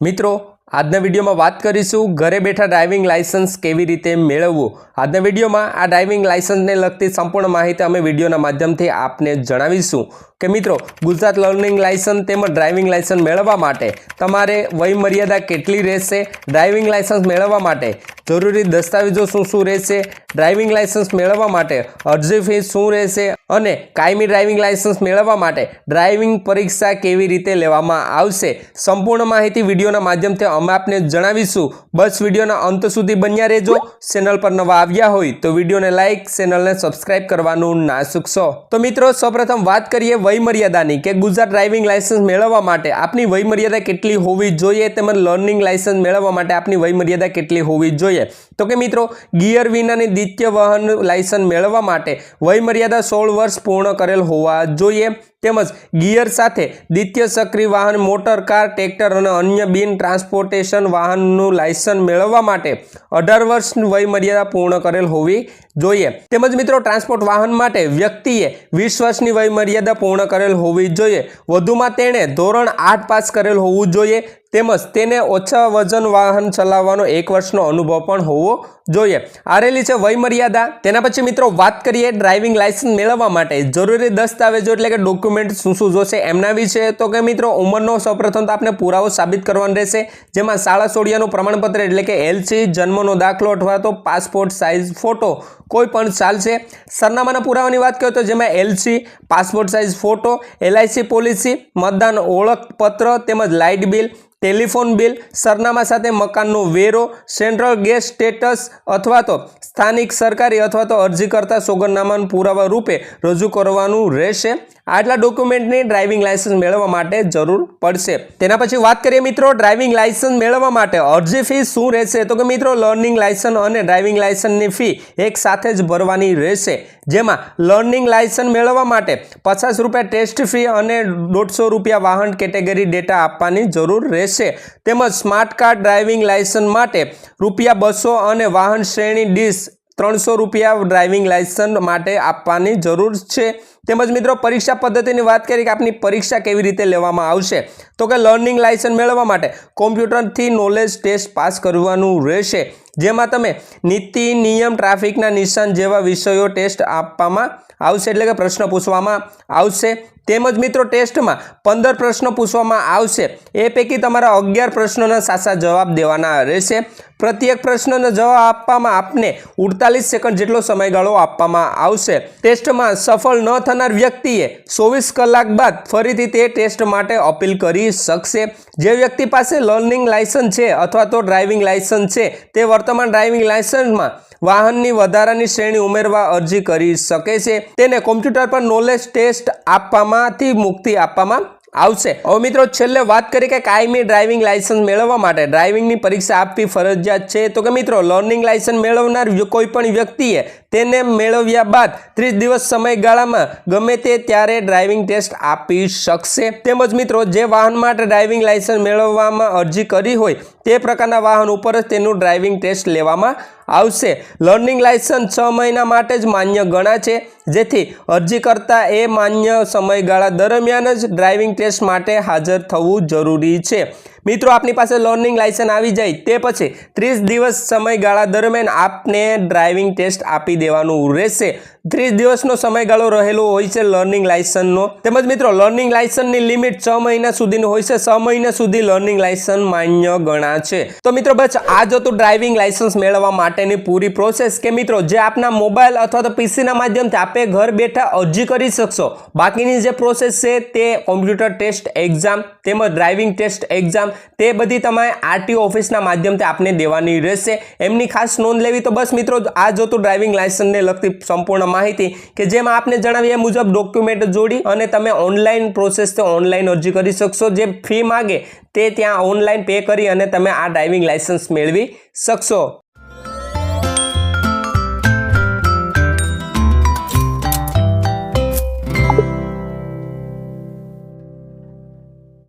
મિત્રો આજના વિડીયોમાં વાત કરીશું ઘરે બેઠા ડ્રાઇવિંગ લાયસન્સ કેવી રીતે મેળવવું। આજના વિડીયોમાં આ ડ્રાઇવિંગ લાયસન્સને લગતી સંપૂર્ણ માહિતી અમે વિડીયોના માધ્યમથી આપને જણાવીશું કે મિત્રો ગુજરાત લર્નિંગ લાયસન્સ તેમજ ડ્રાઇવિંગ લાયસન્સ મેળવવા માટે તમારે વય મર્યાદા કેટલી રહેશે, ડ્રાઇવિંગ લાયસન્સ મેળવવા માટે જરૂરી દસ્તાવેજો શું રહેશે, ડ્રાઇવિંગ લાયસન્સ મેળવવા માટે અરજી ફી શું રહેશે અને કાયમી ડ્રાઇવિંગ લાયસન્સ મેળવવા માટે ડ્રાઇવિંગ પરીક્ષા કેવી રીતે લેવામાં આવશે, સંપૂર્ણ માહિતી વિડીયોના માધ્યમથી અમે આપને જણાવીશું। બસ વિડીયોના અંત સુધી બન્યા રહેજો। ચેનલ પર નવા આવ્યા હોય તો વિડીયોને લાઇક, ચેનલને સબસ્ક્રાઇબ કરવાનું ના ચૂકશો। તો મિત્રો સૌપ્રથમ વાત કરીએ વય મર્યાદાની કે ગુજરાત ડ્રાઇવિંગ લાયસન્સ મેળવવા માટે આપની વય મર્યાદા કેટલી હોવી જોઈએ તેમજ લર્નિંગ લાયસન્સ મેળવવા માટે આપની વય મર્યાદા કેટલી હોવી જોઈએ। તો કે મિત્રો ગિયર વિનાની દ્વિતીય વાહન લાયસન્સ મેળવવા માટે વય મર્યાદા 16 વર્ષ પૂર્ણ કરેલ હોવા જોઈએ તેમજ ગિયર સાથે દ્વિતીય સક્રિય વાહન મોટર કાર, ટ્રેક્ટર અને અન્ય બિન ટ્રાન્સપોર્ટેશન વાહનનું લાયસન્સ મેળવવા માટે 18 વર્ષની વય મર્યાદા પૂર્ણ કરેલ હોવી જોઈએ તેમજ મિત્રો ટ્રાન્સપોર્ટ વાહન માટે વ્યક્તિએ 20 વર્ષની વય મર્યાદા પૂર્ણ કરેલ હોવી જોઈએ। વધુમાં તેણે ધોરણ 8 પાસ કરેલ હોવું જોઈએ તેમજ તેને ઓછા વજન વાહન ચલાવવાનો 1 વર્ષનો અનુભવ પણ હોવો જોઈએ। આરેલી છે વય મર્યાદા। તેના પછી મિત્રો વાત કરીએ ડ્રાઇવિંગ લાયસન્સ મેળવવા માટે જરૂરી દસ્તાવેજો એટલે કે ડોક્યુમેન્ટ શું જોશે એમના વિશે। તો કે મિત્રો ઉંમરનો સૌપ્રથમ તો આપણે પુરાવો સાબિત કરવાનો રહેશે, જેમાં શાળા છોડ્યાનું પ્રમાણપત્ર એટલે કે LC, જન્મનો દાખલો અથવા તો પાસપોર્ટ સાઇઝ ફોટો કોઈ પણ ચાલશે। સરનામાના પુરાવાની વાત કરીએ તો જેમાં LC, passport size photo, LIC policy, મતદાન ઓળખપત્ર તેમજ લાઇટ બિલ, ટેલિફોન બિલ, સરનામા સાથે મકાનનો વેરો, સેન્ટ્રલ ગેસ સ્ટેટસ અથવા તો સ્થાનિક સરકારી અથવા તો અરજી કરતા સોગંદનામાના પુરાવા રૂપે રજૂ કરવાનું રહેશે। આટલા ડોક્યુમેન્ટની ડ્રાઇવિંગ લાયસન્સ મેળવવા માટે જરૂર પડશે। તેના પછી વાત કરીએ મિત્રો ડ્રાઇવિંગ લાયસન્સ મેળવવા માટે અરજી ફી શું રહેશે। તો કે મિત્રો લર્નિંગ લાયસન્સ અને ડ્રાઇવિંગ લાયસન્સની ફી એક સાથે જ ભરવાની રહેશે, જેમાં લર્નિંગ લાયસન્સ મેળવવા માટે 50 રૂપિયા ટેસ્ટ ફી અને 150 રૂપિયા વાહન કેટેગરી ડેટા આપવાની જરૂર રહેશે તેમજ સ્માર્ટ કાર્ડ ડ્રાઇવિંગ લાયસન્સ માટે ₹200 અને વાહન શ્રેણી ડીશ 300 રૂપિયા ડ્રાઇવિંગ લાયસન્સ માટે આપવાની જરૂર છે। તેમજ મિત્રો પરીક્ષા પદ્ધતિની વાત કરીએ કે આપની પરીક્ષા કેવી રીતે લેવામાં આવશે। તો કે લર્નિંગ લાયસન્સ મેળવવા માટે કોમ્પ્યુટરથી નોલેજ ટેસ્ટ પાસ કરવાનું રહેશે, જેમાં તમે નીતિ, નિયમ, ટ્રાફિકના નિશાન જેવા વિષયો ટેસ્ટ આપવામાં આવશે એટલે કે પ્રશ્ન પૂછવામાં આવશે તેમજ મિત્રો ટેસ્ટમાં 15 પ્રશ્નો પૂછવામાં આવશે। એ પૈકી તમારા 11 પ્રશ્નોના સાચા જવાબ દેવાના રહેશે। પ્રત્યેક પ્રશ્નનો જવાબ આપવામાં આપને 48 સેકન્ડ જેટલો સમયગાળો આપવામાં આવશે। ટેસ્ટમાં સફળ ન થનાર વ્યક્તિએ 24 કલાક બાદ ફરીથી તે ટેસ્ટ માટે અપીલ કરી શકશે। જે વ્યક્તિ પાસે લર્નિંગ લાયસન્સ છે અથવા તો ડ્રાઇવિંગ લાયસન્સ છે તે વર્તમાન ડ્રાઇવિંગ લાયસન્સમાં વાહનની વધારાની શ્રેણી ઉમેરવા અરજી કરી શકે છે। તેને કોમ્પ્યુટર પર નોલેજ ટેસ્ટ આપવામાંથી મુક્તિ આપવામાં આવશે। હવે મિત્રો છેલ્લે વાત કરીએ કે કાયમી ડ્રાઇવિંગ લાયસન્સ મેળવવા માટે ડ્રાઇવિંગની પરીક્ષા આપવી ફરજિયાત છે। તો કે મિત્રો લર્નિંગ લાયસન્સ મેળવનાર કોઈ પણ વ્યક્તિએ તેને મેળવ્યા બાદ 30 દિવસ સમયગાળામાં ગમે તે ત્યારે ડ્રાઇવિંગ ટેસ્ટ આપી શકશે તેમજ મિત્રો જે વાહન માટે ડ્રાઇવિંગ લાયસન્સ મેળવવામાં અરજી કરી હોય તે પ્રકારના વાહન ઉપર જ તેનું ડ્રાઇવિંગ ટેસ્ટ લેવામાં આવશે। લર્નિંગ લાયસન્સ 6 મહિના માટે જ માન્ય ગણાશે, જેથી અરજી કરતા એ માન્ય સમયગાળા દરમિયાન જ ડ્રાઇવિંગ ટેસ્ટ માટે હાજર થવું જરૂરી છે। મિત્રો આપની પાસે લર્નિંગ લાયસન્સ આવી જાય તે પછી 30 દિવસ સમયગાળા દરમિયાન આપને ડ્રાઇવિંગ ટેસ્ટ આપી દેવાનું રહેશે। 30 દિવસનો સમયગાળો રહેલો હોય છે લર્નિંગ લાયસન્સનો તેમજ મિત્રો લર્નિંગ લાયસન્સની લિમિટ 6 મહિના સુધીની હોય છે। 6 મહિના સુધી લર્નિંગ લાયસન્સ માન્ય ગણાશે। તો મિત્રો બસ આ જ હતું ડ્રાઇવિંગ લાયસન્સ મેળવવા માટેની પૂરી પ્રોસેસ કે મિત્રો જે આપના મોબાઈલ અથવા તો પીસીના માધ્યમથી આપે ઘર બેઠા અરજી કરી શકશો। બાકીની જે પ્રોસેસ છે તે કોમ્પ્યુટર ટેસ્ટ એક્ઝામ તેમજ ડ્રાઇવિંગ ટેસ્ટ એક્ઝામ તે બધી તમારે RTO ઓફિસના માધ્યમથી આપને દેવાની રહેશે। એમની ખાસ નોંધ લેવી તો બસ મિત્રો આ જ હતું ડ્રાઇવિંગ લાયસન્સને લગતી સંપૂર્ણ માહિતી કે જેમાં આપને જણાવ્યા મુજબ ડોક્યુમેન્ટ જોડી અને તમે ઓનલાઈન પ્રોસેસથી ઓનલાઈન અરજી કરી શકશો। જે ફી માગે તે ત્યાં ઓનલાઈન પે કરી અને તમે આ ડ્રાઇવિંગ લાયસન્સ મેળવી શકશો।